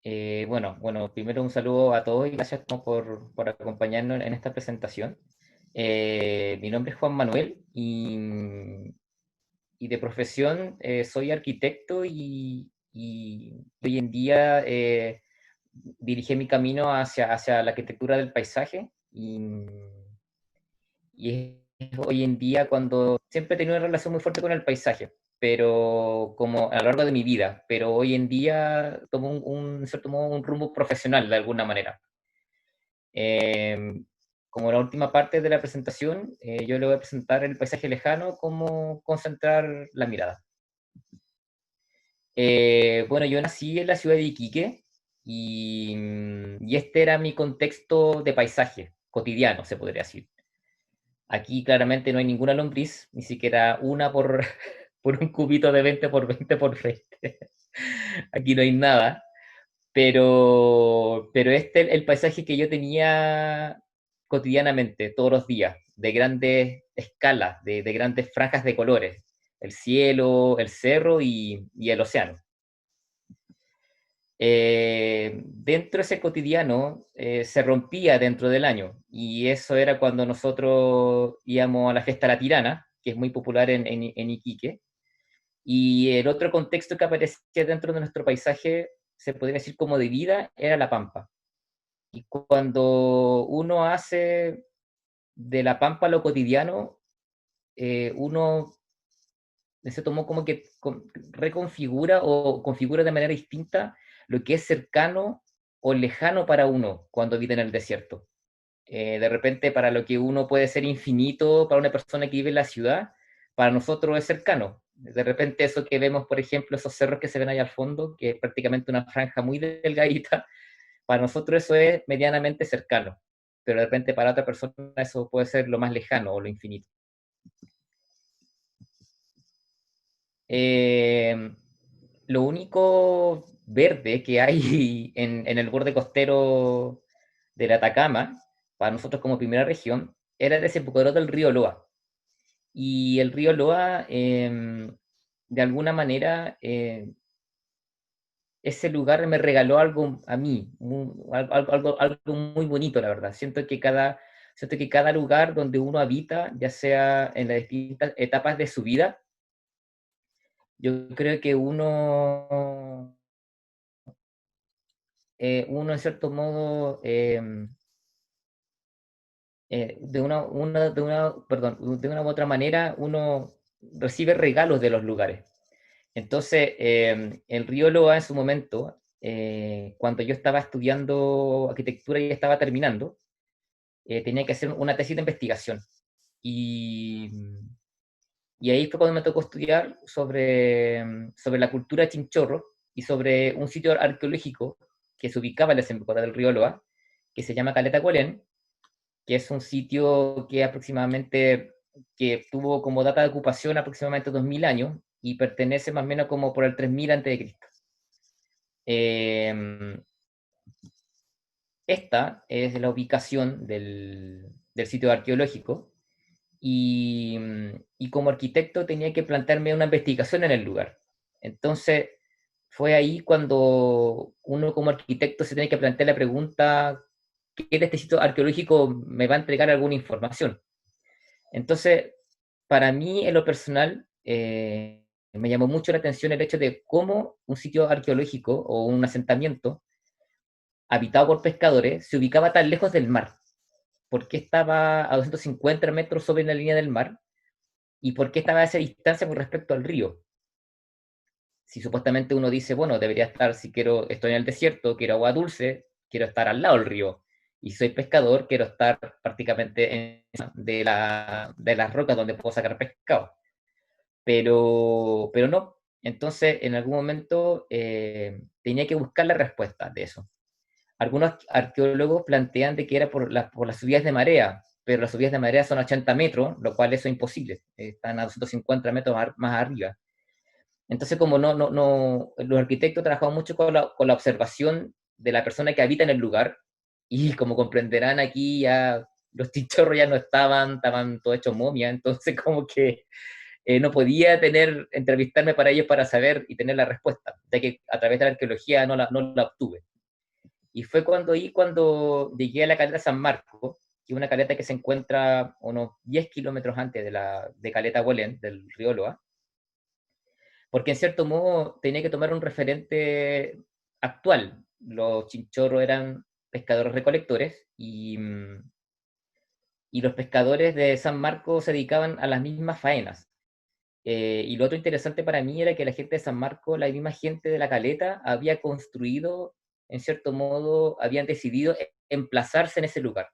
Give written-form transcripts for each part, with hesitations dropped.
Bueno, primero un saludo a todos y gracias como por acompañarnos en esta presentación. Mi nombre es Juan Manuel y de profesión soy arquitecto y hoy en día dirigí mi camino hacia la arquitectura del paisaje y es hoy en día cuando siempre he tenido una relación muy fuerte con el paisaje, pero como a lo largo de mi vida, pero hoy en día tomo en cierto modo, un rumbo profesional de alguna manera. Eh, Como la última parte de la presentación, yo le voy a presentar el paisaje lejano, cómo concentrar la mirada. Bueno, yo nací en la ciudad de Iquique y este era mi contexto de paisaje cotidiano, se podría decir. Aquí claramente no hay ninguna lombriz, ni siquiera una por, por un cubito de 20 por 20 por 20. Aquí no hay nada, pero este es el paisaje que yo tenía cotidianamente, todos los días, de grandes escalas, de grandes franjas de colores. El cielo, el cerro y el océano. Dentro de ese cotidiano se rompía dentro del año y eso era cuando nosotros íbamos a la fiesta La Tirana, que es muy popular en Iquique, y el otro contexto que aparecía dentro de nuestro paisaje, se podría decir como de vida, era la pampa. Y cuando uno hace de la pampa lo cotidiano, uno se tomó como que reconfigura o configura de manera distinta lo que es cercano o lejano para uno cuando vive en el desierto. De repente, para lo que uno puede ser infinito para una persona que vive en la ciudad, para nosotros es cercano. De repente, eso que vemos, por ejemplo, esos cerros que se ven ahí al fondo, que es prácticamente una franja muy delgadita, para nosotros eso es medianamente cercano. Pero de repente, para otra persona, eso puede ser lo más lejano o lo infinito. Eh, lo único verde que hay en el borde costero del Atacama, para nosotros como primera región, era el desembocadura del río Loa. Y el río Loa, de alguna manera, ese lugar me regaló algo a mí, algo muy bonito, la verdad. Siento que cada lugar donde uno habita, ya sea en las distintas etapas de su vida, yo creo que uno en cierto modo, perdón, de una u otra manera, uno recibe regalos de los lugares. Entonces, el río Loa en su momento, cuando yo estaba estudiando arquitectura y estaba terminando, tenía que hacer una tesis de investigación. Y, y ahí fue cuando me tocó estudiar sobre la cultura chinchorro y sobre un sitio arqueológico que se ubicaba en la desembocadura del río Loa, que se llama Caleta Colén, que es un sitio que tuvo como data de ocupación aproximadamente 2000 años y pertenece más o menos como por el 3000 antes de Cristo. Eh, Esta es la ubicación del sitio arqueológico y como arquitecto tenía que plantearme una investigación en el lugar. Entonces, fue ahí cuando uno como arquitecto se tiene que plantear la pregunta, ¿qué de este sitio arqueológico me va a entregar alguna información? Entonces, para mí, en lo personal, me llamó mucho la atención el hecho de cómo un sitio arqueológico o un asentamiento habitado por pescadores se ubicaba tan lejos del mar. ¿Por qué estaba a 250 metros sobre la línea del mar? ¿Y por qué estaba a esa distancia con respecto al río? Si supuestamente uno dice, bueno, debería estar, si quiero, estoy en el desierto, quiero agua dulce, quiero estar al lado del río. Y si soy pescador, quiero estar prácticamente de las rocas donde puedo sacar pescado. Pero no. Entonces, en algún momento tenía que buscar la respuesta de eso. Algunos arqueólogos plantean de que era por las subidas de marea, pero las subidas de marea son 80 metros, lo cual eso es imposible. Están a 250 metros más arriba. Entonces, como los arquitectos trabajaban mucho con la observación de la persona que habita en el lugar, y como comprenderán aquí ya los chinchorros ya no estaban todos hechos momia, entonces como que no podía entrevistarme para ellos para saber y tener la respuesta, ya que a través de la arqueología no la obtuve. Y fue cuando llegué a la caleta San Marco, que es una caleta que se encuentra unos 10 kilómetros antes de Caleta Huelén, del río Loa, porque en cierto modo tenía que tomar un referente actual. Los chinchorros eran pescadores recolectores y los pescadores de San Marcos se dedicaban a las mismas faenas. Y lo otro interesante para mí era que la gente de San Marcos, la misma gente de la caleta, había construido, en cierto modo, habían decidido emplazarse en ese lugar.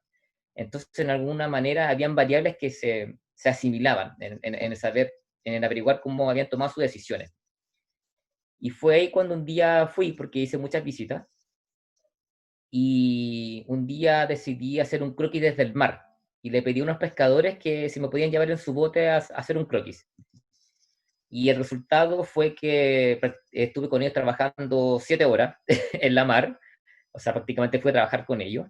Entonces, en alguna manera, habían variables que se asimilaban en el saber, en el averiguar cómo habían tomado sus decisiones. Y fue ahí cuando un día fui, porque hice muchas visitas, y un día decidí hacer un croquis desde el mar. Y le pedí a unos pescadores que si me podían llevar en su bote a hacer un croquis. Y el resultado fue que estuve con ellos trabajando 7 horas en la mar, o sea, prácticamente fui a trabajar con ellos.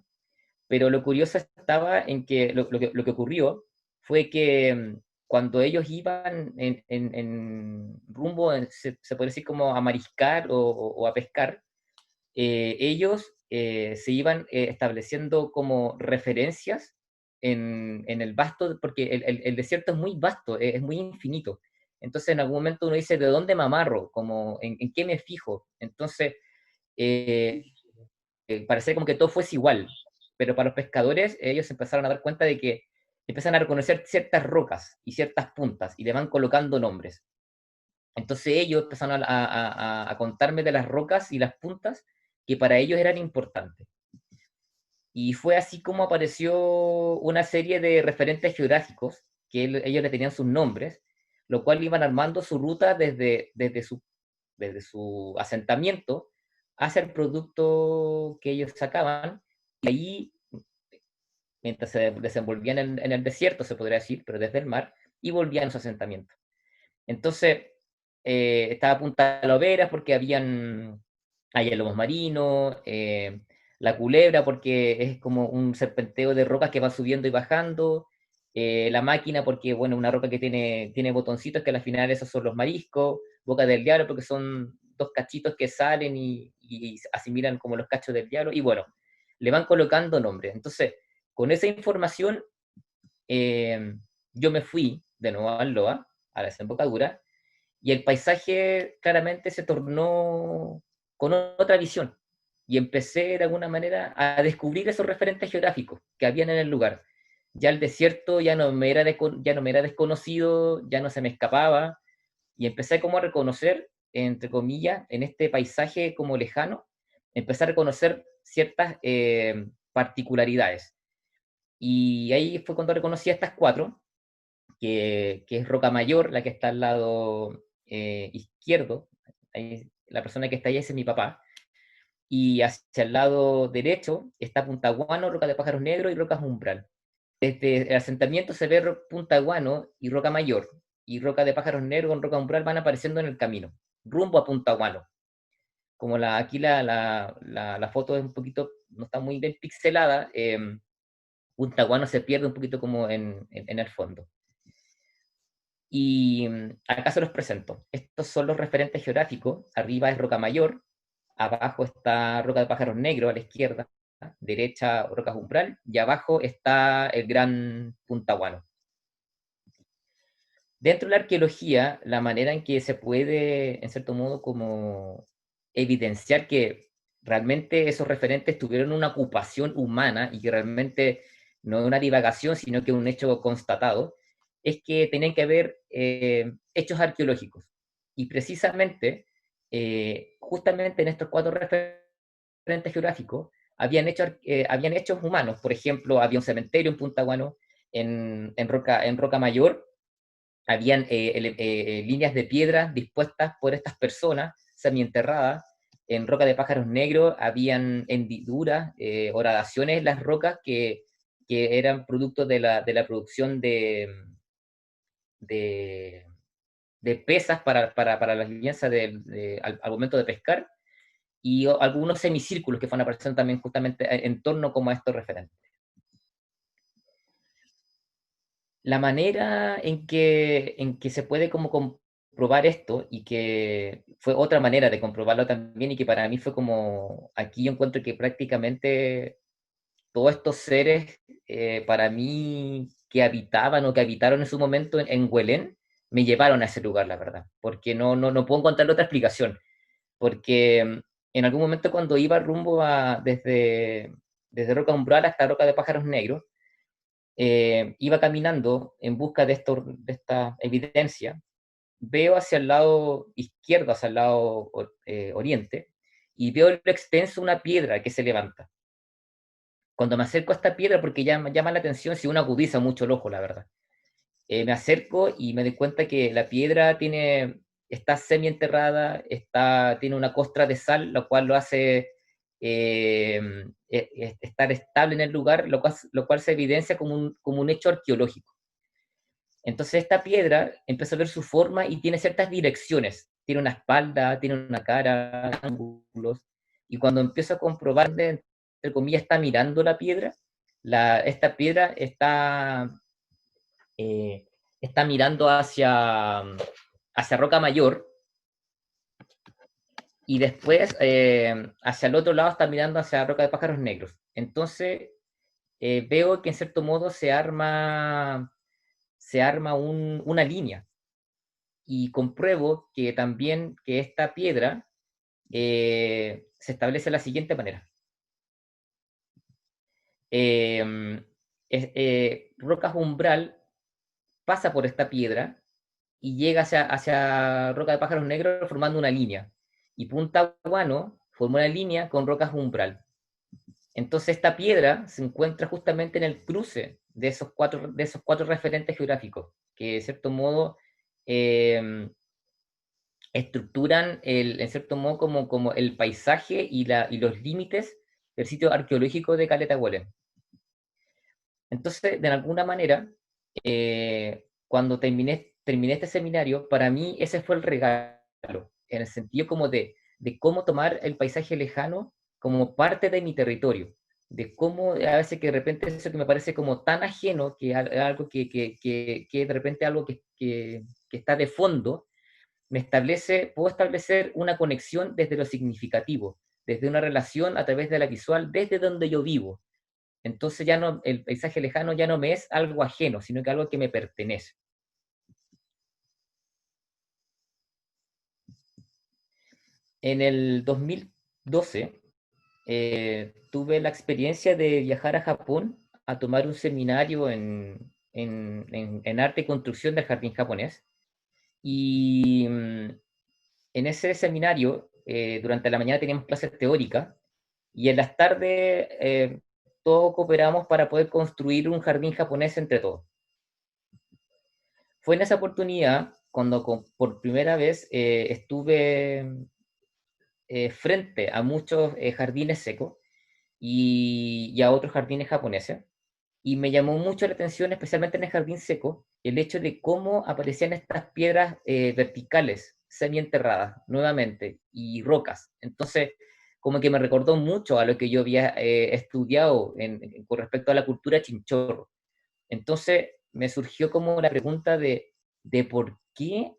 Pero lo curioso estaba en que lo que ocurrió fue que cuando ellos iban en rumbo, se puede decir como a mariscar o a pescar, ellos se iban estableciendo como referencias en el vasto, porque el desierto es muy vasto, es muy infinito. Entonces en algún momento uno dice, ¿de dónde me amarro? Como, ¿en qué me fijo? Entonces, eh, parecía como que todo fuese igual, pero para los pescadores ellos empezaron a dar cuenta de que empiezan a reconocer ciertas rocas y ciertas puntas y le van colocando nombres. Entonces ellos empezaron a contarme de las rocas y las puntas que para ellos eran importantes. Y fue así como apareció una serie de referentes geográficos, que ellos le tenían sus nombres, lo cual iban armando su ruta desde su asentamiento hacia el producto que ellos sacaban. Y ahí, mientras se desenvolvían en el desierto, se podría decir, pero desde el mar, y volvían a su asentamiento. Entonces, estaba Punta Loveras porque hay lobos marinos, la culebra porque es como un serpenteo de rocas que va subiendo y bajando, la máquina porque, bueno, una roca que tiene botoncitos que al final esos son los mariscos, boca del diablo porque son dos cachitos que salen y asimilan como los cachos del diablo, y bueno, le van colocando nombres. Entonces, con esa información, eh, yo me fui de nuevo al Loa, a la desembocadura, y el paisaje claramente se tornó con otra visión. Y empecé de alguna manera a descubrir esos referentes geográficos que habían en el lugar. Ya el desierto ya no me era desconocido, ya no se me escapaba, y empecé como a reconocer, entre comillas, en este paisaje como lejano, empecé a reconocer ciertas particularidades. Y ahí fue cuando reconocí a estas cuatro, que es Roca Mayor, la que está al lado izquierdo. Ahí, la persona que está ahí ese es mi papá. Y hacia el lado derecho está Punta Guano, Roca de Pájaros Negros y Rocas Umbral. Desde el asentamiento se ve Punta Guano y Roca Mayor, y Roca de Pájaros Negros con Roca Umbral van apareciendo en el camino, rumbo a Punta Guano. Como aquí la foto es un poquito, no está muy bien pixelada, Punta Guano se pierde un poquito como en el fondo. Y acá se los presento. Estos son los referentes geográficos. Arriba es Roca Mayor, abajo está Roca de Pájaros Negros a la izquierda, derecha Rocas Umbral, y abajo está el gran Punta Guano. Dentro de la arqueología, la manera en que se puede, en cierto modo, como evidenciar que realmente esos referentes tuvieron una ocupación humana y que realmente no es una divagación, sino que es un hecho constatado, es que tenían que haber hechos arqueológicos. Y precisamente, justamente en estos cuatro referentes geográficos, habían hechos humanos. Por ejemplo, había un cementerio en Punta Guano, en Roca Mayor, habían líneas de piedra dispuestas por estas personas semienterradas. En Roca de Pájaros Negros habían hendiduras, horadaciones en las rocas que eran producto de la producción de, de pesas para la limpieza al momento de pescar, y algunos semicírculos que fueron apareciendo también justamente en torno como a estos referentes. La manera en que se puede como comprobar esto y que fue otra manera de comprobarlo también y que para mí fue como, aquí yo encuentro que prácticamente todos estos seres, para mí, que habitaban o que habitaron en su momento en Huelén, me llevaron a ese lugar, la verdad, porque no puedo encontrar otra explicación, porque en algún momento cuando iba rumbo desde Roca Umbral hasta Roca de Pájaros Negros, iba caminando en busca de esta evidencia, veo hacia el lado izquierdo, hacia el lado oriente, y veo en lo extenso una piedra que se levanta. Cuando me acerco a esta piedra, porque llama la atención si uno agudiza mucho el ojo, la verdad, me acerco y me doy cuenta que la piedra está semi-enterrada, tiene una costra de sal, lo cual lo hace estar estable en el lugar, lo cual se evidencia como un hecho arqueológico. Entonces esta piedra empieza a ver su forma y tiene ciertas direcciones. Tiene una espalda, tiene una cara, ángulos. Y cuando empiezo a comprobar, entre comillas, está mirando la piedra, esta piedra eh, está mirando hacia Roca Mayor y después hacia el otro lado está mirando hacia Roca de Pájaros Negros. Entonces veo que en cierto modo se arma una línea y compruebo que también que esta piedra se establece de la siguiente manera. Rocas Umbral pasa por esta piedra y llega hacia Roca de Pájaros Negros formando una línea. Y Punta Guano forma una línea con Rocas Umbral. Entonces esta piedra se encuentra justamente en el cruce de esos cuatro referentes geográficos, que de cierto modo estructuran en cierto modo como el paisaje y los límites del sitio arqueológico de Caleta Huelén. Entonces, de alguna manera, cuando terminé este seminario, para mí ese fue el regalo, en el sentido como de cómo tomar el paisaje lejano como parte de mi territorio, de cómo a veces que de repente eso que me parece como tan ajeno, que algo que de repente algo que está de fondo, puedo establecer una conexión desde lo significativo, desde una relación a través de la visual, desde donde yo vivo. Entonces ya no, el paisaje lejano ya no me es algo ajeno, sino que algo que me pertenece. En el 2012 tuve la experiencia de viajar a Japón a tomar un seminario en arte y construcción del jardín japonés. Y en ese seminario, durante la mañana teníamos clases teóricas y en las tardes todos cooperamos para poder construir un jardín japonés entre todos. Fue en esa oportunidad cuando por primera vez estuve frente a muchos jardines secos y a otros jardines japoneses. Y me llamó mucho la atención, especialmente en el jardín seco, el hecho de cómo aparecían estas piedras verticales, semienterradas, nuevamente, y rocas. Entonces, como que me recordó mucho a lo que yo había estudiado con respecto a la cultura chinchorro. Entonces, me surgió como la pregunta de por qué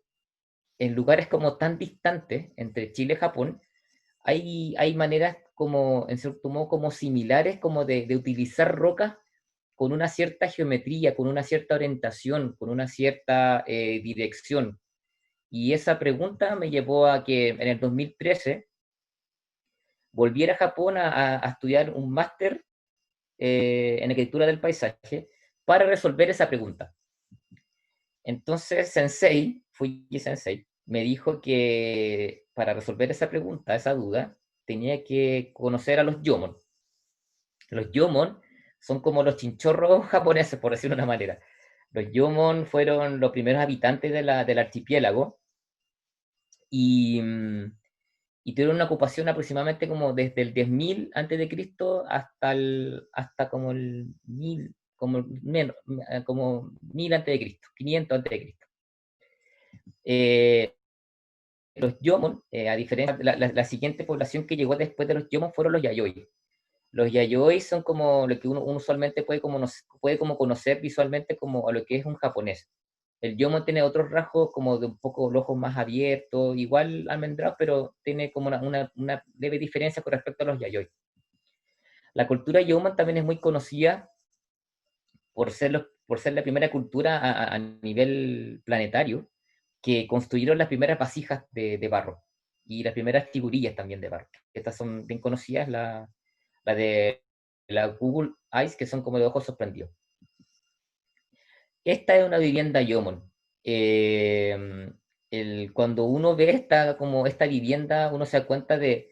en lugares como tan distantes entre Chile y Japón, hay maneras como, en cierto modo, como similares, como de utilizar rocas con una cierta geometría, con una cierta orientación, con una cierta dirección. Y esa pregunta me llevó a que en el 2013 volviera a Japón a estudiar un máster en arquitectura del paisaje para resolver esa pregunta. Entonces, Fuji Sensei, me dijo que para resolver esa pregunta, esa duda, tenía que conocer a los Yomon. Los Yomon son como los chinchorros japoneses, por decirlo de una manera. Los Yomon fueron los primeros habitantes del archipiélago y, y tuvieron una ocupación aproximadamente como desde el 10.000 antes de Cristo hasta como el 1000, como 1000 antes de Cristo, 500 antes de Cristo. Los Yomon, a diferencia de la siguiente población que llegó después de los Yomon fueron los Yayoi. Los Yayoi son como lo que uno usualmente puede como conocer visualmente como a lo que es un japonés. El Yomon tiene otros rasgos como de un poco los ojos más abiertos, igual almendrados, pero tiene como una leve diferencia con respecto a los Yayoi. La cultura Yomon también es muy conocida por ser la primera cultura a nivel planetario que construyeron las primeras vasijas de barro y las primeras figurillas también de barro. Estas son bien conocidas, la de la Google Eyes, que son como de ojos sorprendidos. Esta es una vivienda Yomon. Cuando uno ve como esta vivienda, uno se da cuenta de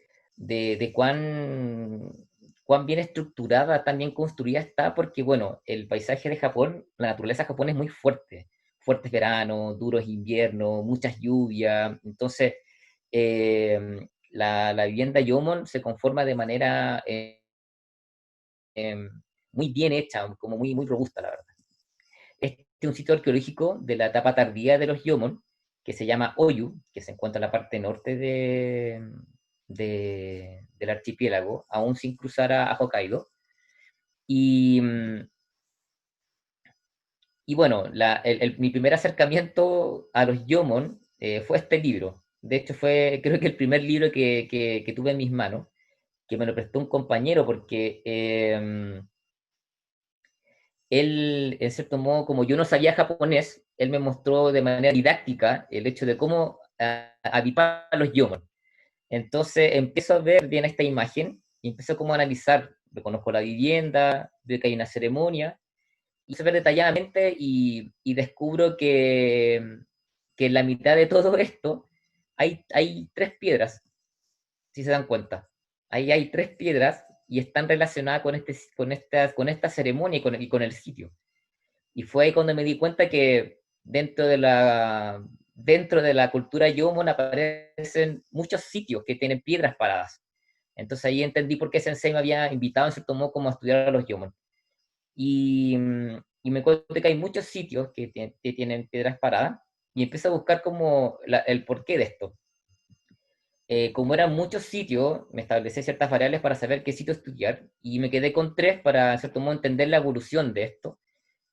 cuán bien estructurada, tan bien construida está, porque bueno, el paisaje de Japón, la naturaleza de Japón es muy fuerte. Fuertes veranos, duros inviernos, muchas lluvias. Entonces, la vivienda Yomon se conforma de manera muy bien hecha, como muy robusta, la verdad. Este es un sitio arqueológico de la etapa tardía de los Yomon, que se llama Oyu, que se encuentra en la parte norte del archipiélago, aún sin cruzar a Hokkaido. Y, y bueno, mi primer acercamiento a los Yomon fue este libro. De hecho, fue creo que el primer libro que tuve en mis manos, que me lo prestó un compañero, porque él, en cierto modo, como yo no sabía japonés, él me mostró de manera didáctica el hecho de cómo avivar los yomon. Entonces empiezo a ver bien esta imagen y empiezo como a analizar, reconozco la vivienda, veo que hay una ceremonia, y se ve detalladamente y descubro que en la mitad de todo esto hay tres piedras, si se dan cuenta. Ahí hay tres piedras y están relacionadas con esta ceremonia y con el sitio. Y fue ahí cuando me di cuenta que dentro de la cultura Yomon aparecen muchos sitios que tienen piedras paradas. Entonces ahí entendí por qué Sensei me había invitado en cierto modo como a estudiar a los Yomon. Y me encontré que hay muchos sitios que tienen piedras paradas y empecé a buscar como el porqué de esto. Como eran muchos sitios, me establecí ciertas variables para saber qué sitio estudiar y me quedé con tres para, en cierto modo, entender la evolución de esto,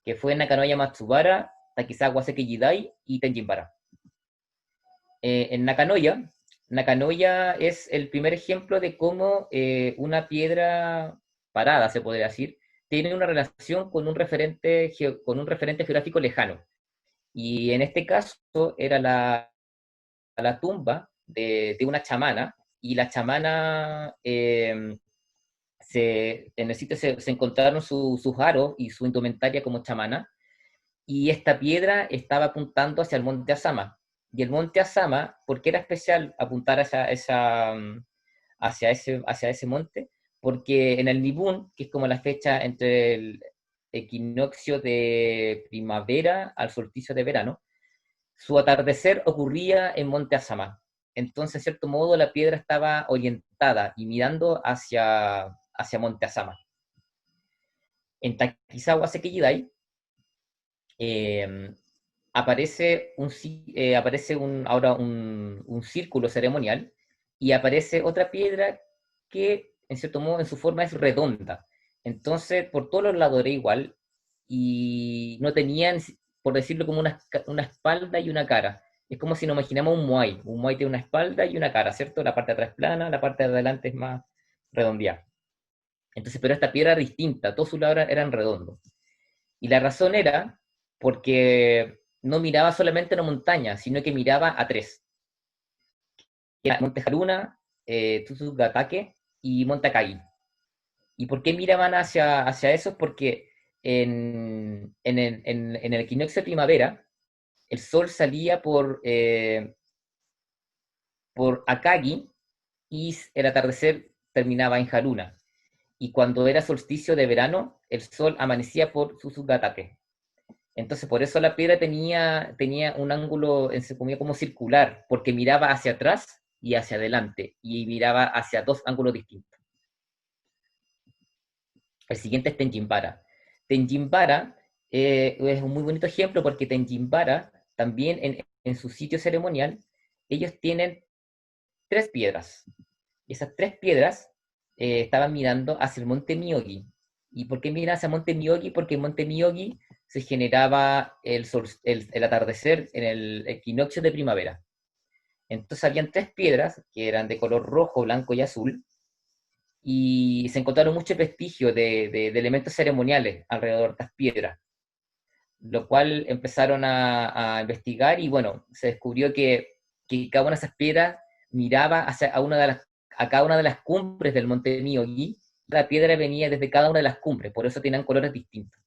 que fue Nakanoya Matsubara, Takizawa Sekijidai y Tenjinbara. En Nakanoya es el primer ejemplo de cómo una piedra parada, se podría decir, tiene una relación con un referente geográfico lejano. Y en este caso era la tumba de una chamana, y la chamana, en el sitio se encontraron sus aros y su indumentaria como chamana, y esta piedra estaba apuntando hacia el monte Asama. Y el monte Asama, ¿por qué era especial apuntar hacia ese monte? Porque en el Nibun, que es como la fecha entre el equinoccio de primavera al solsticio de verano, su atardecer ocurría en Monte Asama. Entonces, en cierto modo, la piedra estaba orientada y mirando hacia Monte Asama. En Takizawa Sekijidai eh, aparece ahora un círculo ceremonial y aparece otra piedra que, en cierto modo, en su forma es redonda. Entonces, por todos los lados era igual y no tenían, por decirlo, como una espalda y una cara. Es como si nos imaginamos un Moai. Un Moai tiene una espalda y una cara, ¿cierto? La parte de atrás es plana, la parte de adelante es más redondeada. Entonces, pero esta piedra era distinta, todos sus lados eran redondos. Y la razón era porque no miraba solamente a una montaña, sino que miraba a tres. Era Monte Haruna, Tsutsugatake y Monte Akagi. ¿Y por qué miraban hacia eso? Porque en el equinoccio de primavera, el sol salía por Akagi y el atardecer terminaba en Haruna. Y cuando era solsticio de verano, el sol amanecía por Tsutsugatake. Entonces, por eso la piedra tenía un ángulo, se comía como circular, porque miraba hacia atrás y hacia adelante, y miraba hacia dos ángulos distintos. El siguiente es Tenjinbara. Tenjinbara es un muy bonito ejemplo porque Tenjinbara, también en su sitio ceremonial, ellos tienen tres piedras. Y esas tres piedras estaban mirando hacia el monte Miyogi. ¿Y por qué miran hacia el monte Miyogi? Porque el monte Miyogi se generaba el atardecer en el equinoccio de primavera. Entonces habían tres piedras que eran de color rojo, blanco y azul, y se encontraron muchos vestigios de elementos ceremoniales alrededor de estas piedras, lo cual empezaron a investigar y bueno, se descubrió que cada una de esas piedras miraba hacia a cada una de las cumbres del monte Miyogi. La piedra venía desde cada una de las cumbres, por eso tenían colores distintos.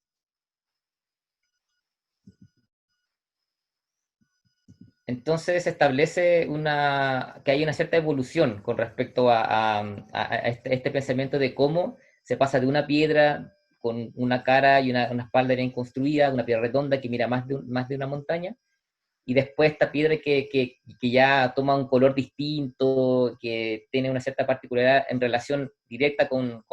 Entonces se establece que hay una cierta evolución con respecto a este pensamiento de cómo se pasa de una piedra con una cara y una espalda bien construida, una piedra redonda que mira más de una montaña, y después esta piedra que ya toma un color distinto, que tiene una cierta particularidad en relación directa con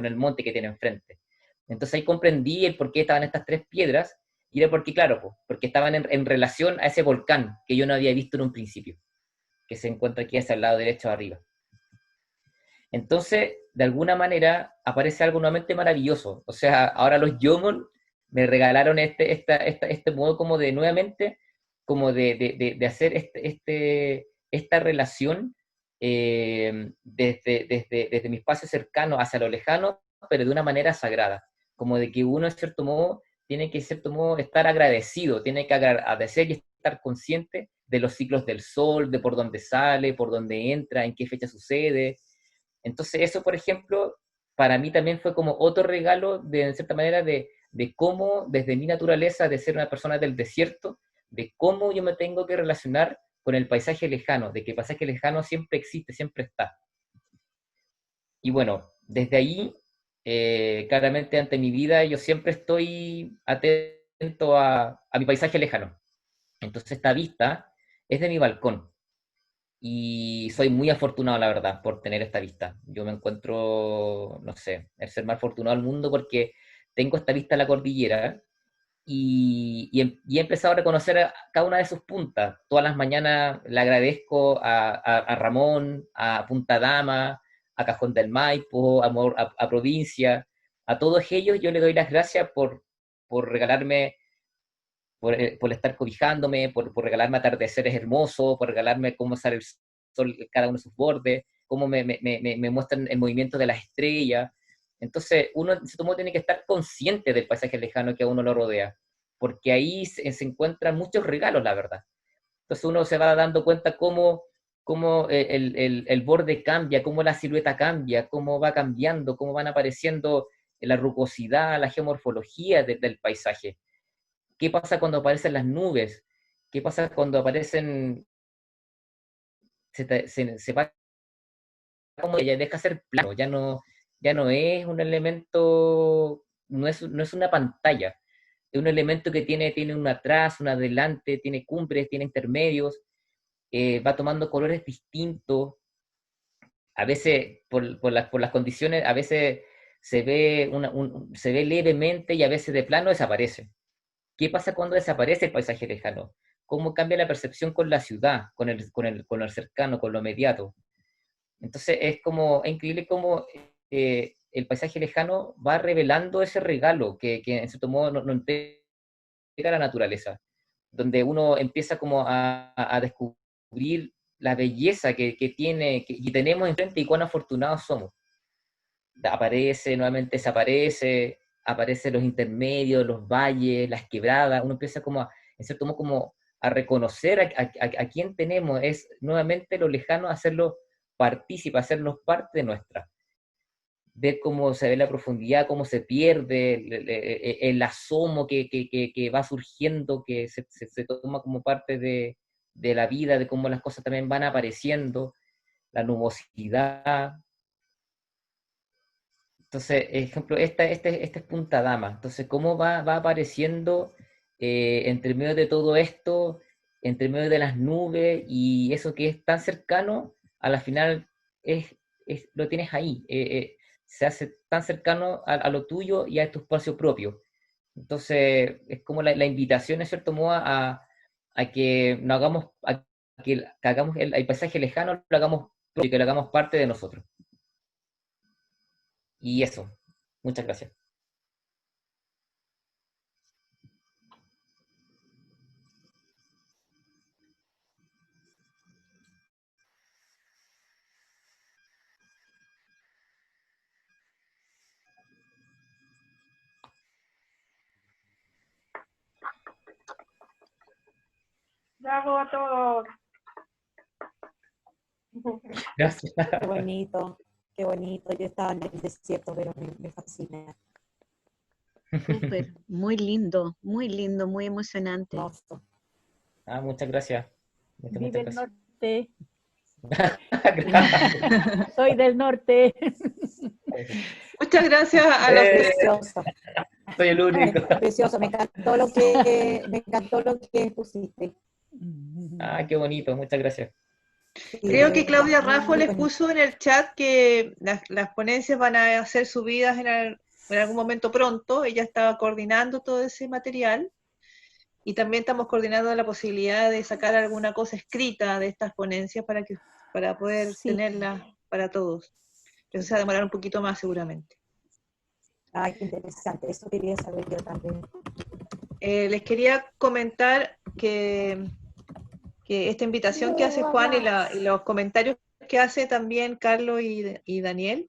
el monte que tiene enfrente. Entonces ahí comprendí el por qué estaban estas tres piedras, y era porque, claro, porque estaban en relación a ese volcán que yo no había visto en un principio, que se encuentra aquí hacia el lado derecho de arriba. Entonces, de alguna manera, aparece algo nuevamente maravilloso. O sea, ahora los Yomon me regalaron este modo como de nuevamente, como de hacer esta relación desde mi espacio cercano hacia lo lejano, pero de una manera sagrada. Como de que uno, en cierto modo, tiene que, en cierto modo, estar agradecido, tiene que agradecer y estar consciente de los ciclos del sol, de por dónde sale, por dónde entra, en qué fecha sucede. Entonces eso, por ejemplo, para mí también fue como otro regalo, en cierta manera, de cómo, desde mi naturaleza de ser una persona del desierto, de cómo yo me tengo que relacionar con el paisaje lejano, de que el paisaje lejano siempre existe, siempre está. Y bueno, desde ahí, claramente ante mi vida, yo siempre estoy atento a mi paisaje lejano. Entonces esta vista es de mi balcón. Y soy muy afortunado, la verdad, por tener esta vista. Yo me encuentro, no sé, el ser más afortunado del mundo porque tengo esta vista a la cordillera y he empezado a reconocer a cada una de sus puntas. Todas las mañanas le agradezco a Ramón, a Punta Dama, a Cajón del Maipo, a Provincia, a todos ellos yo le doy las gracias por regalarme por estar cobijándome, por regalarme atardeceres hermosos, por regalarme cómo sale el sol en cada uno de sus bordes, cómo me muestran el movimiento de las estrellas. Entonces, uno en cierto modo tiene que estar consciente del paisaje lejano que a uno lo rodea, porque ahí se encuentran muchos regalos, la verdad. Entonces uno se va dando cuenta cómo el borde cambia, cómo la silueta cambia, cómo va cambiando, cómo van apareciendo la rugosidad, la geomorfología del paisaje. ¿Qué pasa cuando aparecen las nubes? ¿Qué pasa cuando aparecen, se va como ya deja ser plano, ya no es un elemento, no es una pantalla, es un elemento que tiene un atrás, un adelante, tiene cumbres, tiene intermedios, va tomando colores distintos, a veces por las condiciones, a veces se ve levemente y a veces de plano desaparece. ¿Qué pasa cuando desaparece el paisaje lejano? ¿Cómo cambia la percepción con la ciudad, con el cercano, con lo inmediato? Entonces es increíble cómo el paisaje lejano va revelando ese regalo que en cierto modo no entrega la naturaleza, donde uno empieza como a descubrir la belleza que tiene, que tenemos enfrente y cuán afortunados somos. Aparece, nuevamente desaparece, aparecen los intermedios, los valles, las quebradas, uno empieza como en cierto modo como a reconocer a quién tenemos, es nuevamente lo lejano, hacerlo partícipe, hacernos parte de nuestra, ver cómo se ve la profundidad, cómo se pierde, el asomo que va surgiendo, que se toma como parte de la vida, de cómo las cosas también van apareciendo, la nubosidad. Entonces, ejemplo, esta es Punta Dama. Entonces, ¿cómo va apareciendo entre medio de todo esto, entre medio de las nubes y eso que es tan cercano, a la final lo tienes ahí. Se hace tan cercano a lo tuyo y a tu espacio propio. Entonces, es como la invitación, en cierto modo, a que no hagamos, que hagamos el paisaje lejano, lo hagamos propio, que lo hagamos parte de nosotros. Y eso. Muchas gracias. Bravo a todos. Gracias. Qué bonito. Yo estaba en el desierto, pero me fascina. Súper, muy lindo, muy emocionante. Hermoso. Muchas gracias. Vive el Muchas norte. gracias. Soy del norte. Muchas gracias a los Precioso. Soy el único. Precioso. Me encantó lo que pusiste. Qué bonito, muchas gracias. Sí, Creo que Claudia muy, Raffo muy les bonito. puso en el chat que las ponencias van a ser subidas en algún momento pronto. Ella estaba coordinando todo ese material y también estamos coordinando la posibilidad de sacar alguna cosa escrita de estas ponencias para poder Sí. tenerlas para todos. Eso se va a demorar un poquito más seguramente. Qué interesante. Eso quería saber yo también. Les quería comentar que esta invitación que hace Juan y los comentarios que hace también Carlos y Daniel,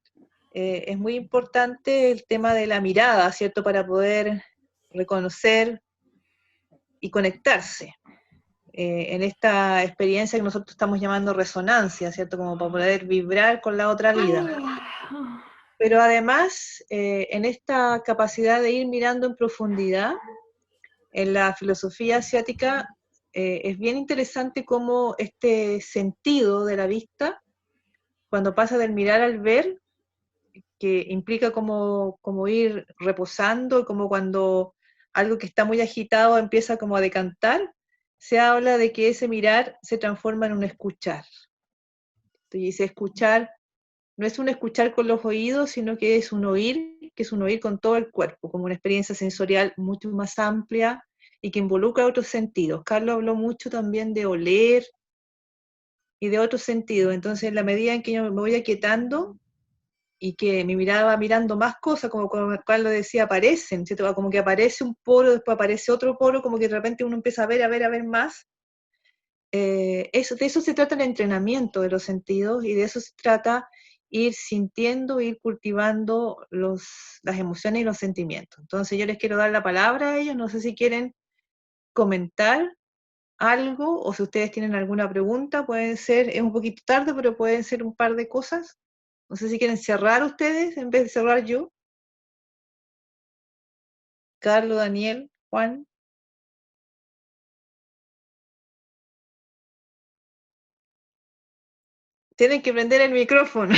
es muy importante el tema de la mirada, ¿cierto? Para poder reconocer y conectarse en esta experiencia que nosotros estamos llamando resonancia, ¿cierto? Como para poder vibrar con la otra vida. Pero además, en esta capacidad de ir mirando en profundidad, en la filosofía asiática, es bien interesante cómo este sentido de la vista, cuando pasa del mirar al ver, que implica como ir reposando, como cuando algo que está muy agitado empieza como a decantar, se habla de que ese mirar se transforma en un escuchar. Entonces, ese escuchar no es un escuchar con los oídos, sino que es un oír con todo el cuerpo, como una experiencia sensorial mucho más amplia y que involucra otros sentidos. Carlos habló mucho también de oler y de otros sentidos. Entonces, en la medida en que yo me voy aquietando y que mi mirada va mirando más cosas, como Carlos decía, aparecen, ¿cierto? Como que aparece un poro, después aparece otro poro, como que de repente uno empieza a ver más. De eso se trata el entrenamiento de los sentidos y de eso se trata ir sintiendo, ir cultivando las emociones y los sentimientos. Entonces yo les quiero dar la palabra a ellos, no sé si quieren comentar algo o si ustedes tienen alguna pregunta, pueden ser, es un poquito tarde, pero pueden ser un par de cosas. No sé si quieren cerrar ustedes en vez de cerrar yo. Carlos, Daniel, Juan. Tienen que prender el micrófono.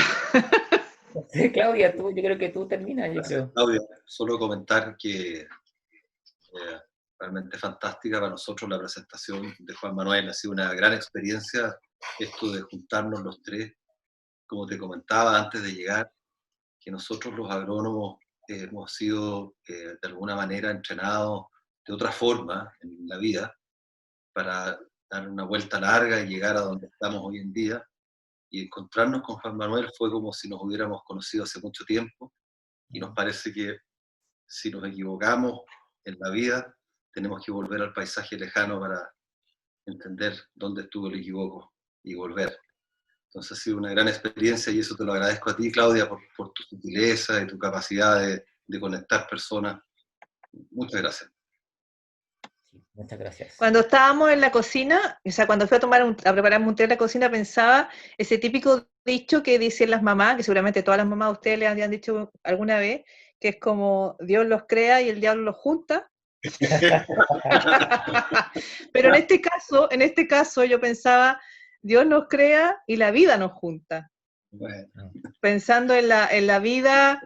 Sí, Claudia, yo creo que tú terminas, yo creo. Claudia, solo comentar que realmente fantástica para nosotros la presentación de Juan Manuel, ha sido una gran experiencia esto de juntarnos los tres, como te comentaba antes de llegar, que nosotros los agrónomos hemos sido de alguna manera entrenados de otra forma en la vida para dar una vuelta larga y llegar a donde estamos hoy en día, y encontrarnos con Juan Manuel fue como si nos hubiéramos conocido hace mucho tiempo, y nos parece que si nos equivocamos en la vida, tenemos que volver al paisaje lejano para entender dónde estuvo el equivoco y volver. Entonces ha sido una gran experiencia y eso te lo agradezco a ti, Claudia, por tu sutileza y tu capacidad de conectar personas. Muchas gracias. Muchas gracias. Cuando estábamos en la cocina, o sea, cuando fui a prepararme un té en la cocina, pensaba ese típico dicho que dicen las mamás, que seguramente todas las mamás a ustedes les habían dicho alguna vez, que es como Dios los crea y el diablo los junta. Pero en este caso yo pensaba, Dios nos crea y la vida nos junta. Bueno. Pensando en la vida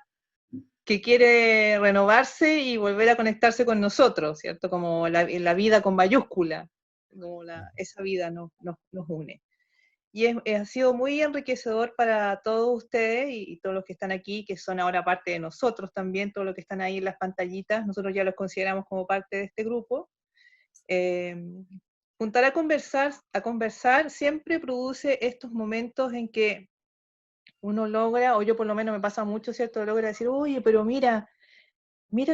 que quiere renovarse y volver a conectarse con nosotros, ¿cierto? Como la vida con mayúscula, como esa vida nos une. Y ha sido muy enriquecedor para todos ustedes y todos los que están aquí, que son ahora parte de nosotros también, todos los que están ahí en las pantallitas, nosotros ya los consideramos como parte de este grupo. Juntar a conversar siempre produce estos momentos en que uno logra, o yo por lo menos me pasa mucho, ¿cierto? Logra decir, oye, pero mira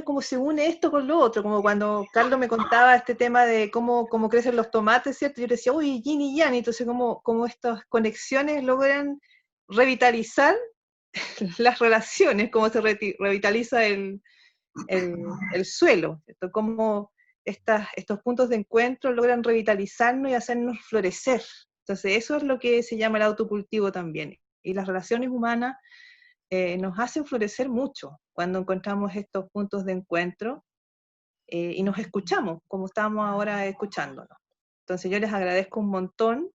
cómo se une esto con lo otro, como cuando Carlos me contaba este tema de cómo crecen los tomates, ¿cierto? Yo le decía, oye, yin y yang, entonces cómo estas conexiones logran revitalizar las relaciones, cómo se revitaliza el suelo, ¿cierto? Cómo estos puntos de encuentro logran revitalizarnos y hacernos florecer. Entonces eso es lo que se llama el autocultivo también. Y las relaciones humanas nos hacen florecer mucho cuando encontramos estos puntos de encuentro y nos escuchamos, como estamos ahora escuchándonos. Entonces yo les agradezco un montón.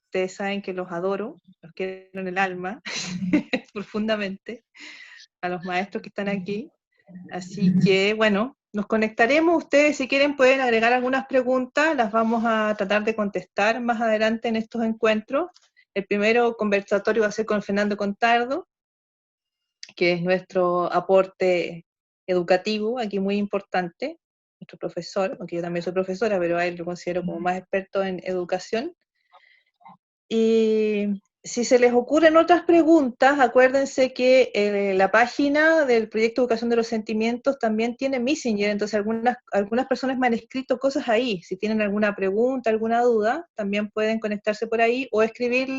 Ustedes saben que los adoro, los quiero en el alma, profundamente, a los maestros que están aquí. Así que, bueno, nos conectaremos. Ustedes, si quieren, pueden agregar algunas preguntas, las vamos a tratar de contestar más adelante en estos encuentros. El primero conversatorio va a ser con Fernando Contardo, que es nuestro aporte educativo, aquí muy importante, nuestro profesor, aunque yo también soy profesora, pero a él lo considero como más experto en educación. Y si se les ocurren otras preguntas, acuérdense que la página del proyecto Educación de los Sentimientos también tiene Messenger, entonces algunas personas me han escrito cosas ahí. Si tienen alguna pregunta, alguna duda, también pueden conectarse por ahí o escribirle